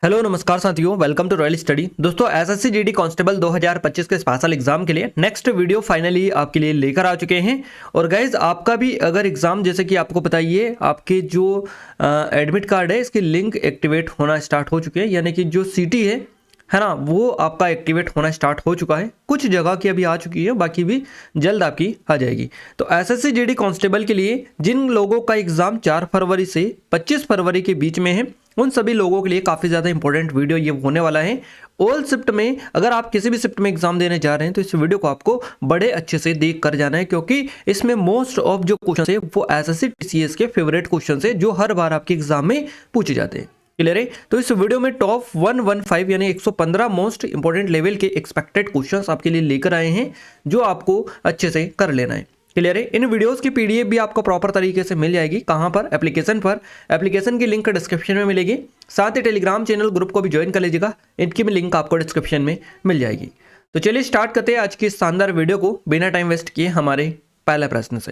Hello नमस्कार साथियों, welcome to royal study. दोस्तों एसएससी जीडी कांस्टेबल 2025 के स्पेशल एग्जाम के लिए नेक्स्ट वीडियो फाइनली आपके लिए लेकर आ चुके हैं। और गाइज आपका भी अगर एग्जाम, जैसे कि आपको पता ही है, आपके जो एडमिट कार्ड है इसकी लिंक एक्टिवेट होना स्टार्ट हो चुके हैं, यानी कि जो सीटी है ना, वो आपका एक्टिवेट होना स्टार्ट हो चुका है। कुछ जगह की अभी आ चुकी है, बाकी भी जल्द आपकी आ जाएगी। तो एसएससी जीडी कांस्टेबल के लिए जिन लोगों का एग्जाम 4 फरवरी से 25 फरवरी के बीच में है, उन सभी लोगों के लिए काफ़ी ज़्यादा इंपॉर्टेंट वीडियो ये होने वाला है। ऑल शिफ्ट में अगर आप किसी भी शिफ्ट में एग्जाम देने जा रहे हैं तो इस वीडियो को आपको बड़े अच्छे से देख कर जाना है, क्योंकि इसमें मोस्ट ऑफ जो क्वेश्चन है वो एसएससी टीसीएस के फेवरेट क्वेश्चन है जो हर बार आपके एग्जाम में पूछे जाते हैं। क्लियर है? तो इस वीडियो में टॉप 115 यानी 115 मोस्ट इंपॉर्टेंट लेवल के एक्सपेक्टेड क्वेश्चंस आपके लिए लेकर आए हैं, जो आपको अच्छे से कर लेना है। क्लियर है? इन वीडियोस की पीडीएफ भी आपको प्रॉपर तरीके से मिल जाएगी। कहां पर? एप्लीकेशन पर। एप्लीकेशन की लिंक डिस्क्रिप्शन में मिलेगी। साथ ही टेलीग्राम चैनल ग्रुप को भी ज्वाइन कर लीजिएगा, इनकी भी लिंक आपको डिस्क्रिप्शन में मिल जाएगी। तो चलिए स्टार्ट करते हैं आज की शानदार वीडियो को बिना टाइम वेस्ट किए हमारे पहले प्रश्न से।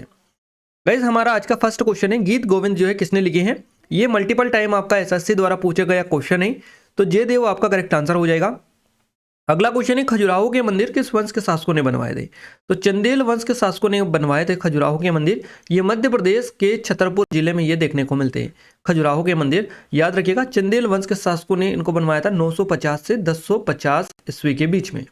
गाइस हमारा आज का फर्स्ट क्वेश्चन है, गीत गोविंद जो है किसने लिखे हैं? ये मल्टीपल टाइम आपका एसएससी द्वारा पूछा गया क्वेश्चन है, तो जयदेव आपका करेक्ट आंसर हो जाएगा। अगला क्वेश्चन है, खजुराहो के मंदिर किस वंश के शासकों ने बनवाए थे? तो चंदेल वंश के शासकों ने बनवाए थे खजुराहो के मंदिर। ये मध्य प्रदेश के छतरपुर जिले में ये देखने को मिलते हैं। खजुराहो के मंदिर याद रखिएगा, चंदेल वंश के शासकों ने इनको बनवाया था 950 से 1050 ईस्वी के बीच में।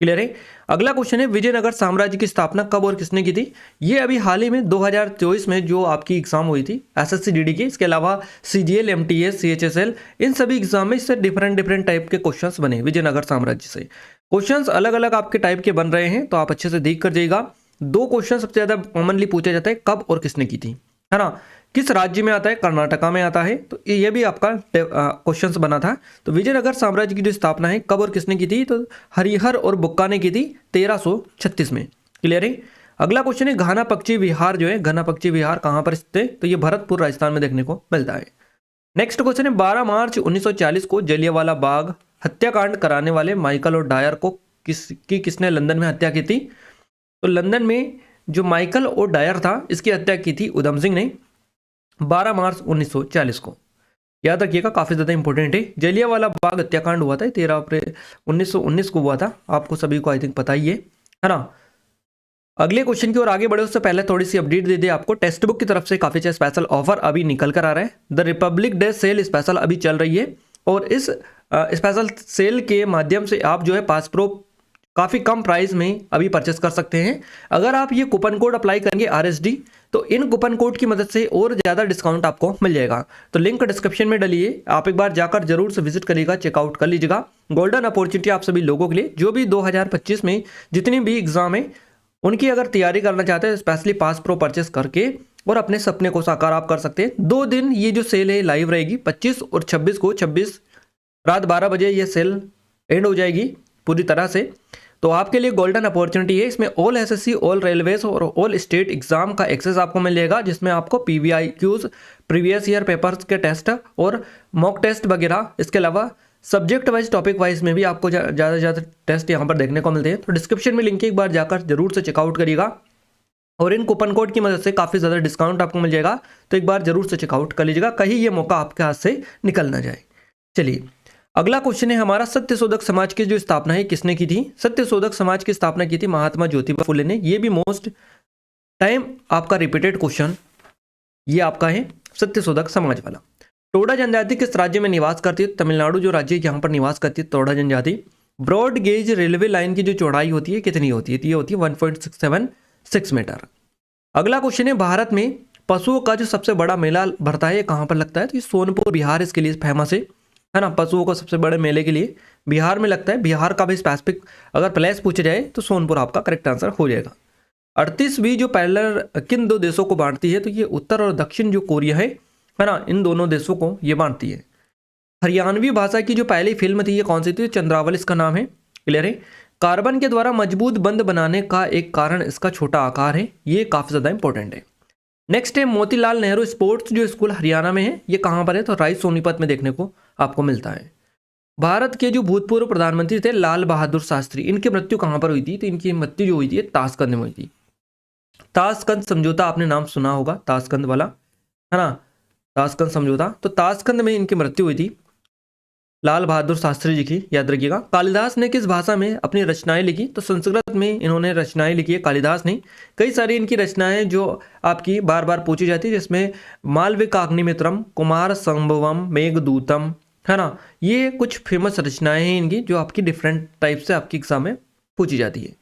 क्लियर है? अगला क्वेश्चन है, विजयनगर साम्राज्य की स्थापना कब और किसने की थी? ये अभी हाल ही में 2024 में जो आपकी एग्जाम हुई थी एसएससी जीडी की, इसके अलावा सीजीएल, एमटीएस, सीएचएसएल, इन सभी एग्जाम में इससे डिफरेंट टाइप के क्वेश्चंस बने विजयनगर साम्राज्य से। क्वेश्चंस अलग अलग आपके टाइप के बन रहे हैं, तो आप अच्छे से देख कर जाइएगा। दो क्वेश्चन सबसे ज्यादा कॉमनली पूछा जाता है, कब और किसने की थी, है ना? किस राज्य में आता है? कर्नाटका में आता है। तो ये भी आपका क्वेश्चंस बना था। तो विजयनगर साम्राज्य की जो स्थापना है कब और किसने की थी? तो हरिहर और बुक्का ने की थी 1336 में। क्लियर है? अगला क्वेश्चन है, घाना पक्षी विहार जो है, घना पक्षी विहार कहां पर स्थित है? तो ये भरतपुर राजस्थान में देखने को मिलता है। नेक्स्ट क्वेश्चन है, 12 मार्च 1940 को जलियांवाला बाग हत्याकांड कराने वाले माइकल और डायर को किसने लंदन में हत्या की थी? तो लंदन में जो माइकल और डायर था, इसकी हत्या की थी उधम सिंह ने 12 मार्च 1940 को। याद रखिएगा, काफी ज्यादा इंपॉर्टेंट है। जलियांवाला बाग हत्याकांड हुआ था 13 अप्रैल 1919 को हुआ था। आपको सभी को आई थिंक पता ही है ना? अगले क्वेश्चन की ओर आगे बढ़े उससे पहले थोड़ी सी अपडेट दे दे आपको। टेक्स्ट बुक की तरफ से काफी अच्छा स्पेशल ऑफर अभी निकल कर आ रहा है। The Republic Day sale special अभी चल रही है, और इस स्पेशल सेल के माध्यम से आप जो है पास प्रो काफ़ी कम प्राइस में अभी परचेस कर सकते हैं। अगर आप ये कूपन कोड अप्लाई करेंगे RSD, तो इन कूपन कोड की मदद से और ज़्यादा डिस्काउंट आपको मिल जाएगा। तो लिंक डिस्क्रिप्शन में डालिए, आप एक बार जाकर जरूर से विजिट करिएगा, चेकआउट कर लीजिएगा। गोल्डन अपॉर्चुनिटी आप सभी लोगों के लिए जो भी 2025 में जितनी भी एग्जाम है उनकी अगर तैयारी करना चाहते हैं, स्पेशली पास प्रो परचेस करके और अपने सपने को साकार आप कर सकते हैं। 2 दिन ये जो सेल है लाइव रहेगी, 25 और 26 को। 26 रात 12 बजे ये सेल एंड हो जाएगी पूरी तरह से। तो आपके लिए गोल्डन अपॉर्चुनिटी है। इसमें ऑल एसएससी, ऑल रेलवेज और ऑल स्टेट एग्जाम का एक्सेस आपको मिल जाएगा, जिसमें आपको पीवीआईक्यूज, प्रीवियस ईयर पेपर्स के टेस्ट और मॉक टेस्ट वगैरह, इसके अलावा सब्जेक्ट वाइज, टॉपिक वाइज में भी आपको ज़्यादा से ज़्यादा टेस्ट यहाँ पर देखने को मिलते हैं। तो डिस्क्रिप्शन में लिंक है, एक बार जाकर जरूर से चेकआउट करिएगा, और इन कूपन कोड की मदद से काफ़ी ज़्यादा डिस्काउंट आपको मिल जाएगा। तो एक बार जरूर से चेकआउट कर लीजिएगा, कहीं ये मौका आपके हाथ से निकल ना जाए। चलिए अगला क्वेश्चन है हमारा, सत्यशोधक समाज की जो स्थापना है किसने की थी? सत्यशोधक समाज की स्थापना की थी महात्मा ज्योतिबा फुले ने। ये भी मोस्ट टाइम आपका रिपीटेड क्वेश्चन ये आपका है, सत्यशोधक समाज वाला। टोडा जनजाति किस राज्य में निवास करती है? तमिलनाडु जो राज्य यहाँ पर निवास करती है टोडा जनजाति। ब्रॉड गेज रेलवे लाइन की जो चौड़ाई होती है कितनी होती है? तो ये होती है 1.676 मीटर। अगला क्वेश्चन है, भारत में पशुओं का जो सबसे बड़ा मेला भरता है कहाँ पर लगता है? तो ये सोनपुर बिहार इसके लिए फेमस है ना? पशुओं को सबसे बड़े मेले के लिए बिहार में लगता है। बिहार का भी स्पेसिफिक अगर प्लेस पूछा जाए तो सोनपुर आपका करेक्ट आंसर हो जाएगा। 38वीं जो पैरेलल किन 2 देशों को बांटती है? तो ये उत्तर और दक्षिण जो कोरिया है ना, इन दोनों देशों को ये बांटती है। हरियाणवी भाषा की जो पहली फिल्म थी ये कौन सी थी? चंद्रावल इसका नाम है। क्लियर है? कार्बन के द्वारा मजबूत बंध बनाने का एक कारण इसका छोटा आकार है। ये काफी ज्यादा इंपॉर्टेंट है। नेक्स्ट है, मोतीलाल नेहरू स्पोर्ट्स जो स्कूल हरियाणा में है, ये कहां पर है? तो राय सोनीपत में देखने को आपको मिलता है। भारत के जो भूतपूर्व प्रधानमंत्री थे लाल बहादुर शास्त्री, इनकी मृत्यु कहां पर हुई थी? तो इनकी मृत्यु जो हुई थी ताशकंद में हुई थी। ताशकंद समझौता आपने नाम सुना होगा, ताशकंद वाला, है ना? ताशकंद समझौता, तो ताशकंद में इनकी मृत्यु हुई थी। लाल बहादुर शास्त्री जी की, याद रखिएगा। कालिदास ने किस भाषा में अपनी रचनाएं लिखी? तो संस्कृत में इन्होंने रचनाएं लिखी है कालिदास ने। कई सारी इनकी रचनाएं जो आपकी बार बार पूछी जाती है, जिसमें मालविकाग्निमित्रम, कुमार संभवम, मेघदूतम, है ना, ये कुछ फेमस रचनाएं हैं इनकी जो आपकी डिफरेंट टाइप से आपकी एग्जाम में पूछी जाती है।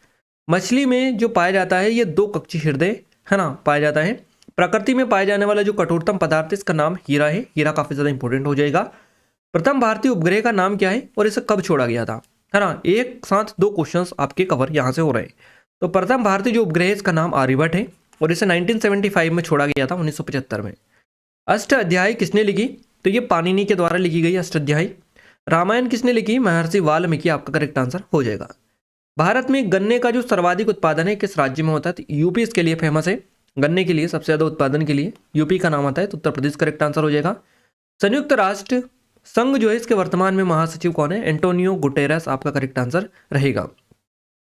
मछली में जो पाया जाता है ये 2 कक्षी हृदय, है ना, पाया जाता है। प्रकृति में पाए जाने वाला जो कठोरतम पदार्थ है इसका नाम हीरा है। हीरा काफी ज्यादा इंपॉर्टेंट हो जाएगा। प्रथम भारतीय उपग्रह का नाम क्या है और इसे कब छोड़ा गया था? है ना, एक साथ 2 क्वेश्चंस आपके कवर यहां से हो रहे हैं। तो प्रथम भारतीय जो उपग्रह है इसका नाम आर्यभट्ट है और इसे 1975 में छोड़ा गया था, 1975 में। अष्ट अध्याय किसने लिखी? तो ये पाणिनि के द्वारा लिखी गई अष्ट अध्याय। रामायण किसने लिखी? महर्षि वाल्मीकि, आपका करेक्ट आंसर हो जाएगा। भारत में गन्ने का जो सर्वाधिक उत्पादन है किस राज्य में होता है? तो यूपी इसके लिए फेमस है। गन्ने के लिए सबसे ज्यादा उत्पादन के लिए यूपी का नाम आता है, तो उत्तर प्रदेश करेक्ट आंसर हो जाएगा। संयुक्त राष्ट्र संघ जो है इसके वर्तमान में महासचिव कौन है? एंटोनियो गुटेरस, आपका करेक्ट आंसर रहेगा,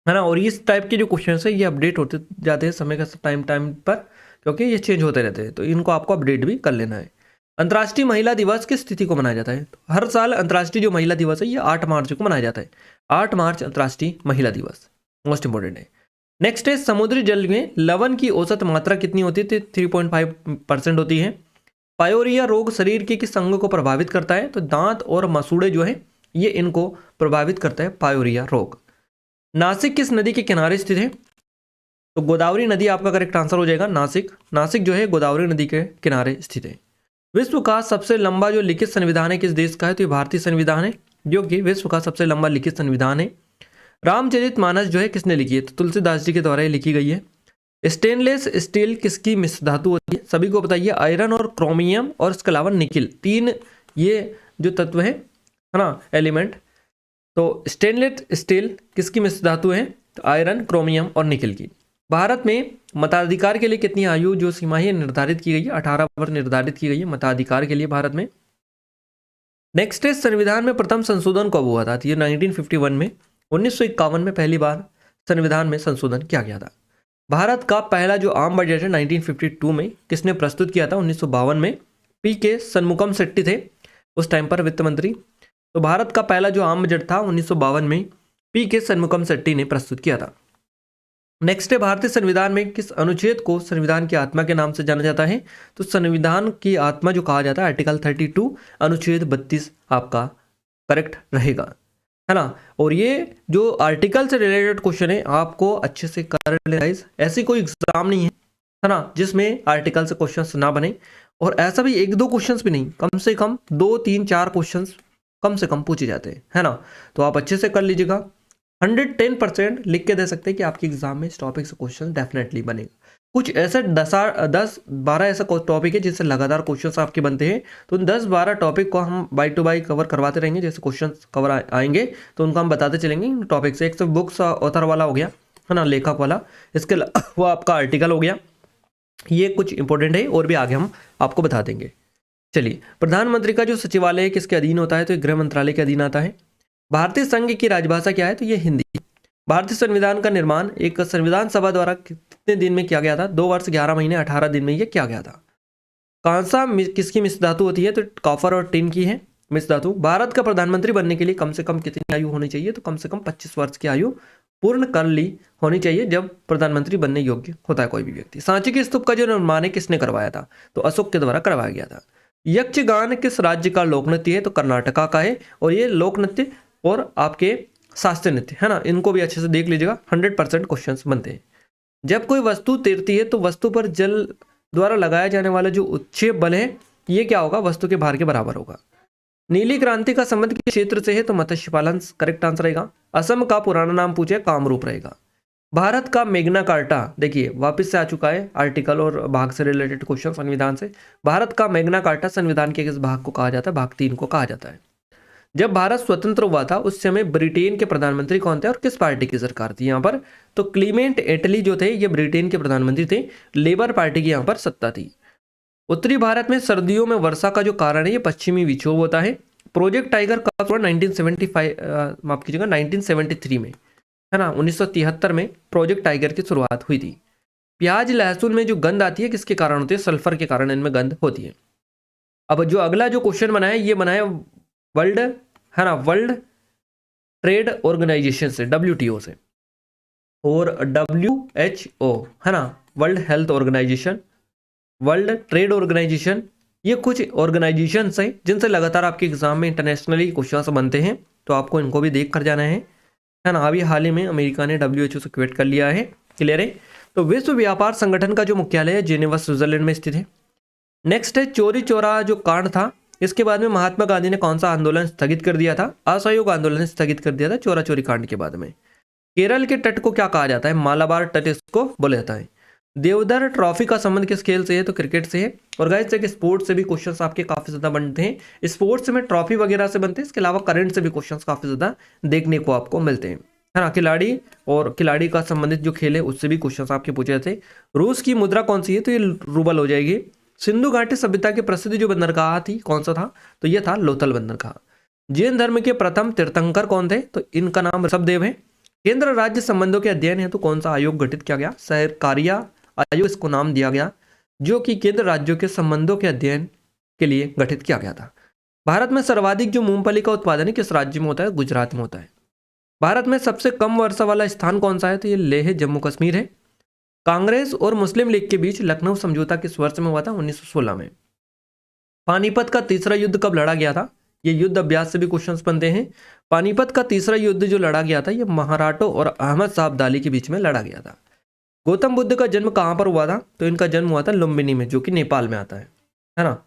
है ना। और इस टाइप के जो क्वेश्चन है ये अपडेट होते जाते हैं समय के टाइम पर, क्योंकि ये चेंज होते रहते हैं, तो इनको आपको अपडेट भी कर लेना है। अंतर्राष्ट्रीय महिला दिवस किस तिथि को मनाया जाता है? तो हर साल अंतर्राष्ट्रीय जो महिला दिवस है ये 8 मार्च को मनाया जाता है। 8 मार्च अंतर्राष्ट्रीय महिला दिवस, मोस्ट इंपोर्टेंट है। नेक्स्ट है समुद्री जल में लवण की औसत मात्रा कितनी होती है? 3.5% होती है। पायोरिया रोग शरीर के किस अंग को प्रभावित करता है? तो दांत और मसूड़े जो है ये इनको प्रभावित करता है, पायोरिया रोग। नासिक किस नदी के किनारे स्थित है? तो गोदावरी नदी आपका करेक्ट आंसर हो जाएगा। नासिक जो है गोदावरी नदी के किनारे स्थित है। विश्व का सबसे लंबा जो लिखित संविधान है किस देश का है? तो ये भारतीय संविधान है, जो कि विश्व का सबसे लंबा लिखित संविधान है। रामचरितमानस जो है किसने लिखी है? तो तुलसीदास जी के द्वारा लिखी गई है। स्टेनलेस स्टील किसकी मिश्र धातु होती है? सभी को बताइए, आयरन और क्रोमियम और इसके अलावा निकिल, 3 ये जो तत्व है ना, एलिमेंट। तो स्टेनलेस स्टील किसकी मिश्र धातु है? तो आयरन, क्रोमियम और निकिल की। भारत में मताधिकार के लिए कितनी आयु जो सीमा है निर्धारित की गई है? 18 वर्ष निर्धारित की गई है मताधिकार के लिए भारत में। नेक्स्ट है संविधान में प्रथम संशोधन कब हुआ था? तो ये 1951 में, 1951 में पहली बार संविधान में संशोधन किया गया था। भारत का पहला जो आम बजट है 1952 में किसने प्रस्तुत किया था? 1952 में पी.के. सन्मुखम शेट्टी थे उस टाइम पर वित्त मंत्री। तो भारत का पहला जो आम बजट था 1952 में पी.के. सन्मुखम शेट्टी ने प्रस्तुत किया था। नेक्स्ट है भारतीय संविधान में किस अनुच्छेद को संविधान की आत्मा के नाम से जाना जाता है? तो संविधान की आत्मा जो कहा जाता है आर्टिकल 32 अनुच्छेद 32 आपका करेक्ट रहेगा, है ना। और ये जो आर्टिकल से रिलेटेड क्वेश्चन है आपको अच्छे से कर ले गाइस। ऐसी कोई एग्जाम नहीं है ना जिसमें आर्टिकल से क्वेश्चंस ना बने, और ऐसा भी 1-2 क्वेश्चंस भी नहीं, कम से कम 2, 3, 4 क्वेश्चंस कम से कम पूछे जाते हैं, है ना। तो आप अच्छे से कर लीजिएगा। 110% लिख के दे सकते हैं कि आपके एग्जाम में इस टॉपिक से क्वेश्चन डेफिनेटली बनेगा। कुछ ऐसे 10-12 ऐसा टॉपिक है जिससे लगातार क्वेश्चंस आपके बनते हैं, तो उन 10-12 टॉपिक को हम बाय टू बाय कवर करवाते रहेंगे। जैसे क्वेश्चंस कवर आएंगे तो उनको हम बताते चलेंगे टॉपिक से। एक तो बुक्स ऑथर वाला हो गया, है ना, लेखक वाला, इसके वो आपका आर्टिकल हो गया, ये कुछ इंपॉर्टेंट है और भी आगे हम आपको बता देंगे। चलिए, प्रधानमंत्री का जो सचिवालय है किसके अधीन होता है? तो गृह मंत्रालय के अधीन आता है। भारतीय संघ की राजभाषा क्या है? तो ये हिंदी। भारतीय संविधान का निर्माण एक संविधान सभा द्वारा कितने दिन में किया गया था? 2 वर्ष 11 महीने 18 दिन में ये किया गया था। कांसा किसकी मिश्र धातु होती है? तो कॉपर और टिन की है मिश्र धातु। भारत का प्रधानमंत्री बनने के लिए कम से कम कितनी आयु होनी चाहिए? तो कम से कम 25 वर्ष की आयु पूर्ण कर ली होनी चाहिए जब प्रधानमंत्री बनने योग्य होता है कोई भी व्यक्ति। सांची के स्तूप का जो निर्माण है किसने करवाया था? तो अशोक के द्वारा करवाया गया था। यक्षगान किस राज्य का लोक नृत्य है? तो कर्नाटका का है, और ये लोक नृत्य और आपके शास्त्रीय नृत्य, है ना, इनको भी अच्छे से देख लीजिएगा। 100% क्वेश्चंस बनते हैं। जब कोई वस्तु तैरती है तो वस्तु पर जल द्वारा लगाया जाने वाला जो उत्क्षेप बल है ये क्या होगा? वस्तु के भार के बराबर होगा। नीली क्रांति का संबंध किस क्षेत्र से है? तो मत्स्य पालन करेक्ट आंसर रहेगा। असम का पुराना नाम पूछे, कामरूप रहेगा। भारत का मेग्ना कार्टा, देखिए वापस से आ चुका है आर्टिकल और भाग से रिलेटेड क्वेश्चन संविधान से। भारत का मेग्ना कार्टा संविधान के किस भाग को कहा जाता है? भाग 3 को कहा जाता है। जब भारत स्वतंत्र हुआ था उस समय ब्रिटेन के प्रधानमंत्री कौन थे और किस पार्टी की सरकार थी यहाँ पर? तो क्लीमेंट एटली जो थे ये ब्रिटेन के प्रधानमंत्री थे, लेबर पार्टी की यहाँ पर सत्ता थी। उत्तरी भारत में सर्दियों में वर्षा का जो कारण है ये पश्चिमी विक्षोभ होता है। प्रोजेक्ट टाइगर कब हुआ? 1975 माफ कीजिएगा 1973 में, है ना। 1973 में प्रोजेक्ट टाइगर की शुरुआत हुई थी। प्याज लहसुन में जो गंध आती है किसके कारण होती है? सल्फर के कारण इनमें गंध होती है। अब जो अगला जो क्वेश्चन बनाया ये बनाया वर्ल्ड है ना, वर्ल्ड ट्रेड ऑर्गेनाइजेशन से, WTO से, और WHO है ना, World Health Organization, World Trade Organization, ये कुछ ऑर्गेनाइजेशंस हैं जिनसे लगातार आपके एग्जाम में इंटरनेशनली क्वेश्चंस बनते हैं, तो आपको इनको भी देख कर जाना है ना। अभी हाल ही में अमेरिका ने WHO से क्विट कर लिया है, क्लियर है। तो विश्व व्यापार संगठन का जो मुख्यालय है जेनेवा स्विट्जरलैंड में स्थित है। नेक्स्ट है चोरी चौरा जो कांड था, इसके बाद में महात्मा गांधी ने कौन सा आंदोलन स्थगित कर दिया था? असहयोग आंदोलन स्थगित कर दिया था चोरा चोरी कांड के बाद में। केरल के तट को क्या कहा जाता है? मालाबार तट इसको बोला जाता है। देवधर ट्रॉफी का संबंध किस खेल से है? तो क्रिकेट से है। और गाइस देखिए स्पोर्ट्स से भी क्वेश्चंस आपके काफी ज्यादा बनते हैं, स्पोर्ट्स में ट्रॉफी वगैरह से बनते हैं, इसके अलावा करंट से भी क्वेश्चंस काफी ज्यादा देखने को आपको मिलते हैं, है ना। खिलाड़ी और खिलाड़ी का संबंधित जो खेल है उससे भी क्वेश्चंस आपके पूछे जाते हैं। रूस की मुद्रा कौन सी है? तो ये रूबल हो जाएगी। सिंधु घाटी सभ्यता की प्रसिद्ध जो बंदरगाह थी कौन सा था? तो ये था लोथल बंदरगाह। जैन धर्म के प्रथम तीर्थंकर कौन थे? तो इनका नाम ऋषभदेव है। केंद्र राज्य संबंधों के अध्ययन हेतु कौन सा आयोग गठित किया गया? सहकारिता आयोग इसको नाम दिया गया, जो कि केंद्र राज्यों के संबंधों के अध्ययन के लिए गठित किया गया था। भारत में सर्वाधिक जो मूंगफली का उत्पादन है किस राज्य में होता है? गुजरात में होता है। भारत में सबसे कम वर्षा वाला स्थान कौन सा है? तो ये लेह जम्मू कश्मीर है। कांग्रेस और मुस्लिम लीग के बीच लखनऊ समझौता किस वर्ष में हुआ था? 1916 में। पानीपत का तीसरा युद्ध कब लड़ा गया था? ये युद्ध अभ्यास से भी क्वेश्चंस बनते हैं। पानीपत का तीसरा युद्ध जो लड़ा गया था ये मराठों और अहमद शाह अब्दाली के बीच में लड़ा गया था। गौतम बुद्ध का जन्म कहाँ पर हुआ था? तो इनका जन्म हुआ था लुम्बिनी में, जो कि नेपाल में आता है ना।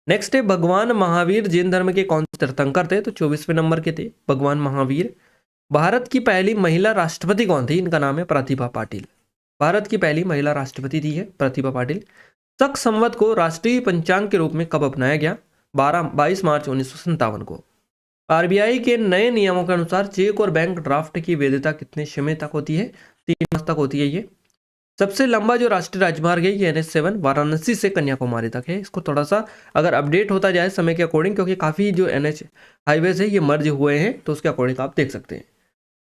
नेक्स्ट है भगवान महावीर जैन धर्म के कौन से तीर्थंकर थे? तो 24वें नंबर के थे भगवान महावीर। भारत की पहली महिला राष्ट्रपति कौन थी? इनका नाम है प्रतिभा पाटिल। भारत की पहली महिला राष्ट्रपति थी है प्रतिभा पाटिल। शक संवत को राष्ट्रीय पंचांग के रूप में कब अपनाया गया? 22 मार्च 1957 को। RBI के नए नियमों के अनुसार चेक और बैंक ड्राफ्ट की वैधता कितने समय तक होती है? 3 मास तक होती है ये। सबसे लंबा जो राष्ट्रीय राजमार्ग है ये NH7 वाराणसी से कन्याकुमारी तक है। इसको थोड़ा सा अगर अपडेट होता जाए समय के अकॉर्डिंग, क्योंकि काफ़ी जो NH हाईवेज है ये मर्ज हुए हैं, तो उसके अकॉर्डिंग आप देख सकते हैं।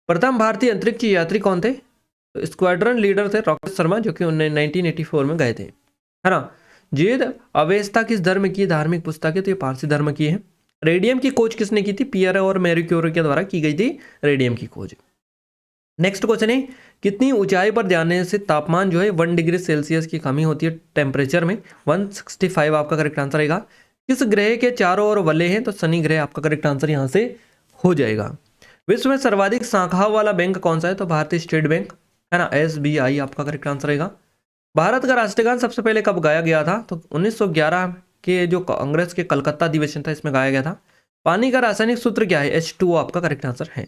प्रथम भारतीय अंतरिक्ष यात्री कौन थे? तो स्क्वाड्रन लीडर थे रॉकेट शर्मा, जो कि 1984 में गए थे, है ना। जेद अवेस्ता किस धर्म की धार्मिक पुस्तक है? तो ये पारसी धर्म की है। रेडियम की खोज किसने की थी? पियर और मैरी क्यूरी के द्वारा की गई थी रेडियम की खोज। नेक्स्ट क्वेश्चन है कितनी ऊंचाई पर जाने से तापमान जो है 1 डिग्री सेल्सियस की कमी होती है टेम्परेचर में? 165 आपका करेक्ट आंसर रहेगा। किस ग्रह के चारों ओर वलय हैं? तो शनि ग्रह आपका करेक्ट आंसर यहाँ से हो जाएगा। विश्व में सर्वाधिक शाखाओं वाला बैंक कौन सा है? तो भारतीय स्टेट बैंक, है ना, SBI आपका करेक्ट आंसर रहेगा। भारत का राष्ट्रीय गान सबसे पहले कब गाया गया था? तो 1911 के जो कांग्रेस के कलकत्ता अधिवेशन था इसमें गाया गया था। पानी का रासायनिक सूत्र क्या है? H2O आपका करेक्ट आंसर है।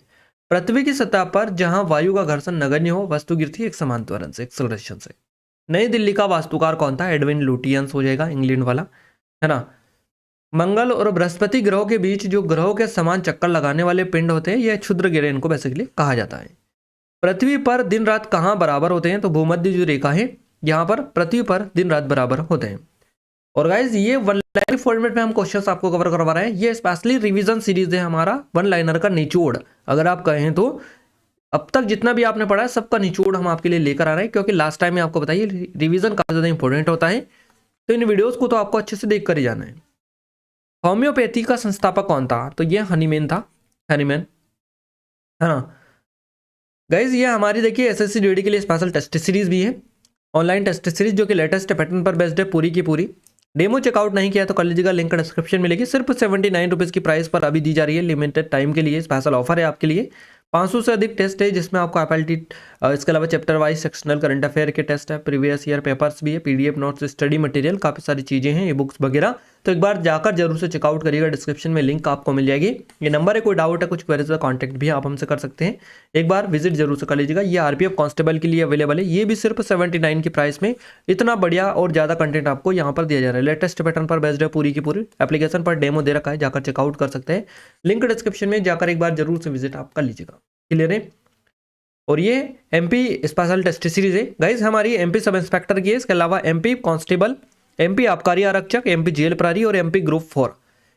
पृथ्वी की सतह पर जहां वायु का घर्षण नगण्य हो वस्तु गिरती है एक समान त्वरण से, एक्सेलरेशन से। नई दिल्ली का वास्तुकार कौन था? एडविन लुटियंस हो जाएगा, इंग्लैंड वाला, है ना। मंगल और बृहस्पति ग्रहों के बीच जो ग्रहों के समान चक्कर लगाने वाले पिंड होते हैं यह क्षुद्र ग्रह इनको बेसिकली कहा जाता है। पृथ्वी पर दिन रात कहाँ बराबर होते हैं? तो भूमध्य जो रेखा है यहाँ पर पृथ्वी पर दिन रात बराबर होते हैं। और गाइज ये वन लाइनर फॉर्मेट में हम क्वेश्चंस आपको कवर करवा रहे हैं। ये स्पेशली रिवीजन सीरीज है हमारा, वन लाइनर का निचोड़ अगर आप कहें तो। अब तक जितना भी आपने पढ़ा है सबका निचोड़ हम आपके लिए लेकर आ रहे हैं, क्योंकि लास्ट टाइम में आपको बताइए रिवीजन काफी ज्यादा इंपॉर्टेंट होता है, तो इन वीडियोस को तो आपको अच्छे से देख कर ही जाना है। होम्योपैथी का संस्थापक कौन था? तो ये हनीमैन था, हनीमैन, है ना। गाइज ये हमारी देखिए SSC GD के लिए स्पेशल टेस्ट सीरीज भी है, ऑनलाइन टेस्ट सीरीज, जो कि लेटेस्ट पैटर्न पर बेस्ड है पूरी की पूरी। डेमो चेकआउट नहीं किया तो कर लीजिएगा, लिंक डिस्क्रिप्शन में मिलेगी। सिर्फ 79 रुपीज़ की प्राइस पर अभी दी जा रही है, लिमिटेड टाइम के लिए स्पेशल ऑफर है आपके लिए। 500 से अधिक टेस्ट है जिसमें आपको FLT, इसके अलावा chapter wise sectional current affair के टेस्ट है, प्रीवियस ईयर पेपर्स भी है, PDF नोट्स, स्टडी मटेरियल, काफ़ी सारी चीज़ें हैं, ये बुक्स वगैरह। तो एक बार जाकर जरूर से चेकआउट करिएगा, डिस्क्रिप्शन में लिंक आपको मिल जाएगी। ये नंबर है, कोई डाउट है कुछ क्वेरीज का कॉन्टैक्ट भी आप हमसे कर सकते हैं, एक बार विजिट जरूर से कर लीजिएगा। ये RPF कांस्टेबल के लिए अवेलेबल है, ये भी सिर्फ 79 की प्राइस में। इतना बढ़िया और ज़्यादा कंटेंट आपको यहाँ पर दिया जा रहा है, लेटेस्ट पैटर्न पर बेस्ड है पूरी की पूरी। एप्लीकेशन पर डेमो दे रखा है, जाकर चेकआउट कर सकते हैं, लिंक डिस्क्रिप्शन में जाकर एक बार जरूर से विजिट आप कर लीजिएगा, क्लियर है। और ये MP स्पेशल टेस्ट सीरीज है गाइज, हमारी MP सब इंस्पेक्टर की है, इसके अलावा MP कांस्टेबल, MP आबकारी आरक्षक, MP जेल प्रहरी और MP ग्रुप 4,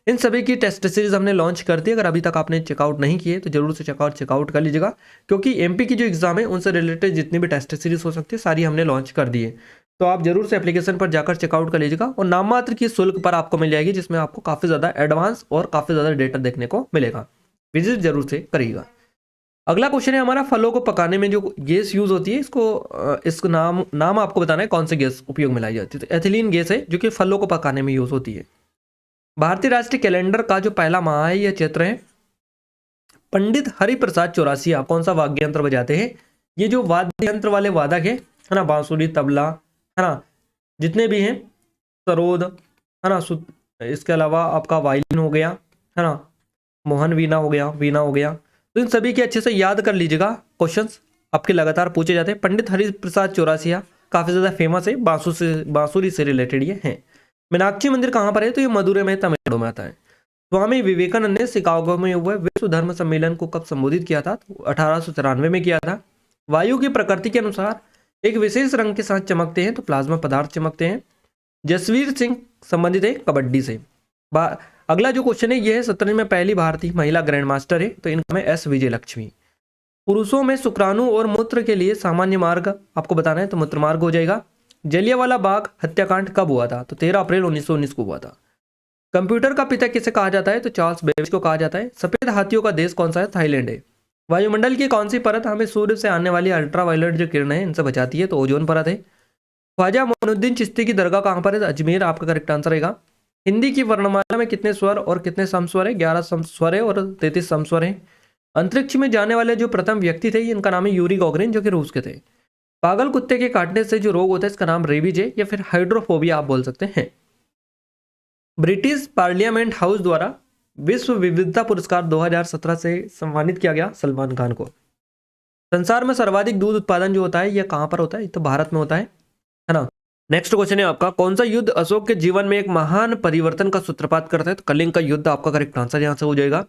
इन सभी की टेस्ट सीरीज हमने लॉन्च कर दी। अगर अभी तक आपने चेकआउट नहीं किए तो जरूर से चेकआउट कर लीजिएगा, क्योंकि MP की जो एग्जाम है उनसे रिलेटेड जितनी भी टेस्ट सीरीज हो सकती है सारी हमने लॉन्च कर दी है। तो आप जरूर से एप्लीकेशन पर जाकर चेकआउट कर लीजिएगा, और नाम मात्र की शुल्क पर आपको मिल जाएगी, जिसमें आपको काफ़ी ज़्यादा एडवांस और काफ़ी ज़्यादा डेटा देखने को मिलेगा। विजिट जरूर से करिएगा। अगला क्वेश्चन है हमारा, फलों को पकाने में जो गैस यूज होती है इसको नाम आपको बताना है कौन सी गैस उपयोग में लाई जाती है। तो एथिलीन गैस है जो कि फलों को पकाने में यूज होती है। भारतीय राष्ट्रीय कैलेंडर का जो पहला माह है यह चैत्र है। पंडित हरिप्रसाद चौरासिया कौन सा वाद्य यंत्र बजाते हैं? ये जो वाद्य यंत्र वाले वादक है ना, बांसुरी, तबला, है ना, जितने भी हैं, सरोद, है ना, इसके अलावा आपका वायलिन हो गया, है ना, मोहन वीणा हो गया। तो इन सभी के अच्छे से याद कर लीजिएगा, क्वेश्चंस आपके लगातार पूछे जाते हैं। पंडित हरिप्रसाद चौरासिया काफी ज्यादा फेमस है, बांसुरी से रिलेटेड ये है। मीनाक्षी मंदिर कहाँ पर है? तो ये मदुरै में, तमिलनाडु में आता है। स्वामी विवेकानंद ने शिकागो में हुए विश्व धर्म सम्मेलन को कब संबोधित किया था? 1893 में किया था। वायु की प्रकृति के अनुसार एक विशेष रंग के साथ चमकते हैं तो प्लाज्मा पदार्थ चमकते हैं। जसवीर सिंह संबंधित है कबड्डी से। अगला जो क्वेश्चन है यह है, शतरंज में पहली भारतीय महिला ग्रैंड मास्टर है, तो इनका है एस विजय लक्ष्मी। पुरुषों में शुक्राणु और मूत्र के लिए सामान्य मार्ग आपको बताना है, तो मूत्र मार्ग हो जाएगा। जलियांवाला बाग हत्याकांड कब हुआ था? तो 13 अप्रैल 1919 को हुआ था। कंप्यूटर का पिता किसे कहा जाता है? तो चार्ल्स बेबेज को कहा जाता है। सफेद हाथियों का देश कौन सा है? थाईलैंड है। वायुमंडल की कौन सी परत हमें सूर्य से आने वाली अल्ट्रावायलेट जो किरण है इनसे बचाती है? तो ओजोन परत है। ख्वाजा मोइनुद्दीन चिश्ती की दरगाह कहाँ पर है? अजमेर आपका करेक्ट आंसर रहेगा। हिंदी की वर्णमाला में कितने स्वर और कितने समस्वर है? 11 समस्वर है और 33 समस्वर है। अंतरिक्ष में जाने वाले जो प्रथम व्यक्ति थे इनका नाम है यूरी गॉगरिन, जो कि रूस के थे। पागल कुत्ते के काटने से जो रोग होता है इसका नाम रेबीज है या फिर हाइड्रोफोबिया आप बोल सकते हैं। ब्रिटिश पार्लियामेंट हाउस द्वारा विश्व विविधता पुरस्कार 2017 से सम्मानित किया गया सलमान खान को। संसार में सर्वाधिक दूध उत्पादन जो होता है यह कहां पर होता है? तो भारत में होता है ना। नेक्स्ट क्वेश्चन है आपका, कौन सा युद्ध अशोक के जीवन में एक महान परिवर्तन का सूत्रपात करता है? तो कलिंग का युद्ध आपका करेक्ट आंसर यहां से हो जाएगा।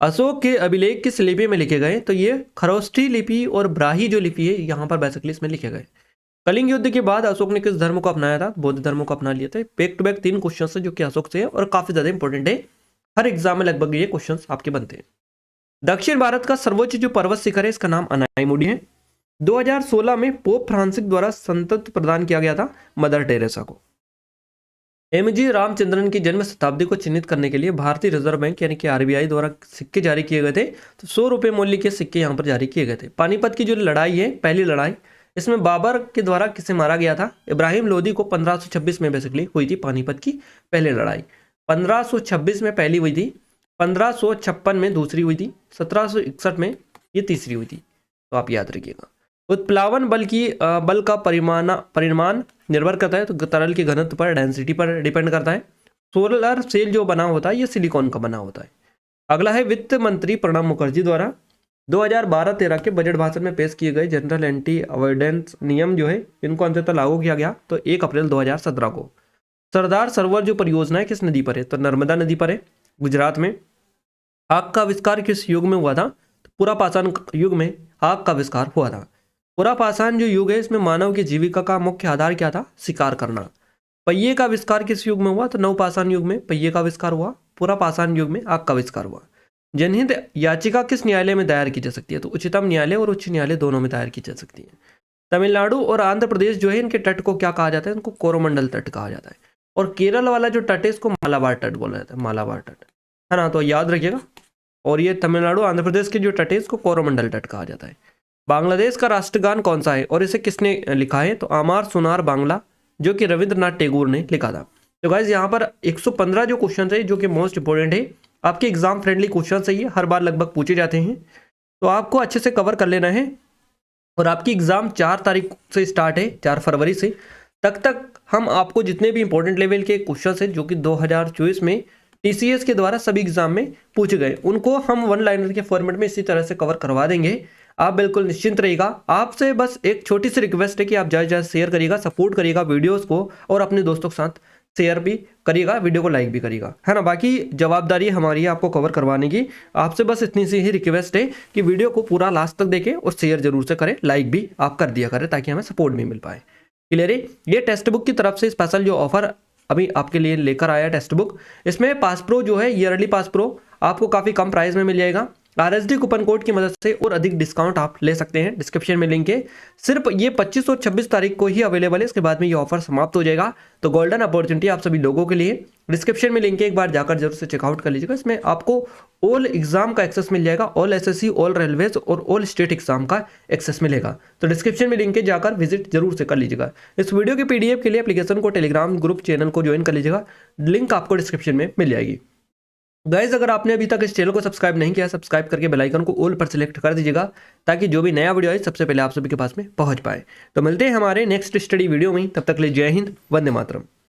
अशोक के अभिलेख किस लिपि में लिखे गए? तो ये खरोष्ठी लिपि और ब्राही जो लिपि है यहाँ पर बेसिकली इसमें लिखे गए। कलिंग युद्ध के बाद अशोक ने किस धर्म को अपनाया था? बौद्ध धर्म को अपना लिया था। बैक टू बैक 3 क्वेश्चन है जो कि अशोक से है और काफी ज्यादा इंपॉर्टेंट है, हर एग्जाम में लगभग ये क्वेश्चन आपके बनते हैं। दक्षिण भारत का सर्वोच्च जो पर्वत शिखर है इसका नाम अनाईमुडी है। 2016 में पोप फ्रांसिस द्वारा संतत्व प्रदान किया गया था मदर टेरेसा को। एमजी रामचंद्रन की जन्म शताब्दी को चिन्हित करने के लिए भारतीय रिजर्व बैंक यानी कि आरबीआई द्वारा सिक्के जारी किए गए थे। तो 100 रुपये मूल्य के सिक्के यहाँ पर जारी किए गए थे। पानीपत की जो लड़ाई है, पहली लड़ाई, इसमें बाबर के द्वारा किसे मारा गया था? इब्राहिम लोदी को 1526 में बेसिकली हुई थी पानीपत की पहली लड़ाई। 1526 में पहली हुई थी, 1556 में दूसरी हुई थी, 1761 में ये तीसरी हुई थी। तो आप याद रखिएगा। उत्प्लावन बल का परिमाण निर्भर करता है, तो तरल के घनत्व पर, डेंसिटी पर डिपेंड करता है। सोलर सेल जो बना होता है ये सिलिकॉन का बना होता है। अगला है, वित्त मंत्री प्रणब मुखर्जी द्वारा 2012-13 के बजट भाषण में पेश किए गए जनरल एंटी अवॉइडेंस नियम जो है इनको अंततः लागू किया गया तो 1 अप्रैल 2017 को। सरदार सरोवर जो परियोजना है किस नदी पर है? तो नर्मदा नदी पर है, गुजरात में। आग का आविष्कार किस युग में हुआ था? तो पुरापाषाण युग में आग का आविष्कार हुआ था। पुरापाषाण जो युग है इसमें मानव की जीविका का मुख्य आधार क्या था? शिकार करना। पहिए का आविष्कार किस युग में हुआ? तो नवपाषाण युग में पहिए का आविष्कार हुआ। पुरापाषाण युग में आग का आविष्कार हुआ। जनहित याचिका किस न्यायालय में दायर की जा सकती है? तो उच्चतम न्यायालय और उच्च न्यायालय दोनों में दायर की जा सकती है। तमिलनाडु और आंध्र प्रदेश जो है इनके तट को क्या कहा जाता है? इनको कोरोमंडल तट कहा जाता है। और केरल वाला जो तट है इसको मालाबार तट बोला जाता है, मालाबार तट, है ना, तो याद रखिएगा। और ये तमिलनाडु आंध्र प्रदेश के जो तट है इसको कोरोमंडल तट कहा जाता है। बांग्लादेश का राष्ट्रगान कौन सा है और इसे किसने लिखा है? तो आमार सोनार बांग्ला, जो कि रविंद्रनाथ टैगोर ने लिखा था। तो गाइज यहाँ पर 115 जो क्वेश्चन है जो कि मोस्ट इंपोर्टेंट है, आपके एग्जाम फ्रेंडली क्वेश्चन है, ये हर बार लगभग पूछे जाते हैं, तो आपको अच्छे से कवर कर लेना है। और आपकी एग्जाम 4 तारीख से स्टार्ट है, 4 फरवरी से तक हम आपको जितने भी इंपॉर्टेंट लेवल के क्वेश्चन है जो कि 2024 में टीसीएस के द्वारा सभी एग्जाम में पूछे गए उनको हम 1 लाइनर के फॉर्मेट में इसी तरह से कवर करवा देंगे। आप बिल्कुल निश्चिंत रहिएगा। आपसे बस एक छोटी सी रिक्वेस्ट है कि आप ज़्यादा शेयर करिएगा, सपोर्ट करिएगा वीडियोस को और अपने दोस्तों के साथ शेयर भी करिएगा, वीडियो को लाइक भी करिएगा, है ना। बाकी जवाबदारी हमारी है आपको कवर करवाने की। आपसे बस इतनी सी ही रिक्वेस्ट है कि वीडियो को पूरा लास्ट तक देखें और शेयर जरूर से करें, लाइक भी आप कर दिया करें ताकि हमें सपोर्ट भी मिल पाए। क्लियर है। ये टेक्स्ट बुक की तरफ से स्पेशल जो ऑफर अभी आपके लिए लेकर आया टेक्स्ट बुक, इसमें पास प्रो जो है ईयरली पास प्रो आपको काफ़ी कम प्राइस में मिल जाएगा। RSD कूपन कोड की मदद से और अधिक डिस्काउंट आप ले सकते हैं, डिस्क्रिप्शन में लिंक है। सिर्फ ये 25 और 26 तारीख को ही अवेलेबल है, इसके बाद में ये ऑफर समाप्त हो जाएगा। तो गोल्डन अपॉर्चुनिटी आप सभी लोगों के लिए। डिस्क्रिप्शन में लिंक है, एक बार जाकर जरूर से चेकआउट कर लीजिएगा। इसमें आपको ऑल एग्जाम का एक्सेस मिल जाएगा, ऑल एसएससी, ऑल रेलवेज और ऑल स्टेट एग्जाम का एक्सेस मिलेगा। तो डिस्क्रिप्शन में लिंक है, जाकर विजिट जरूर से कर लीजिएगा। इस वीडियो के पीडीएफ के लिए एप्लीकेशन को, टेलीग्राम ग्रुप चैनल को ज्वाइन कर लीजिएगा, लिंक आपको डिस्क्रिप्शन में मिल जाएगी। गाइज अगर आपने अभी तक इस चैनल को सब्सक्राइब नहीं किया, सब्सक्राइब करके बेल आइकन को ऑल पर सिलेक्ट कर दीजिएगा, ताकि जो भी नया वीडियो आए सबसे पहले आप सभी के पास में पहुंच पाए। तो मिलते हैं हमारे नेक्स्ट स्टडी वीडियो में, तब तक ले जय हिंद, वंदे मातरम।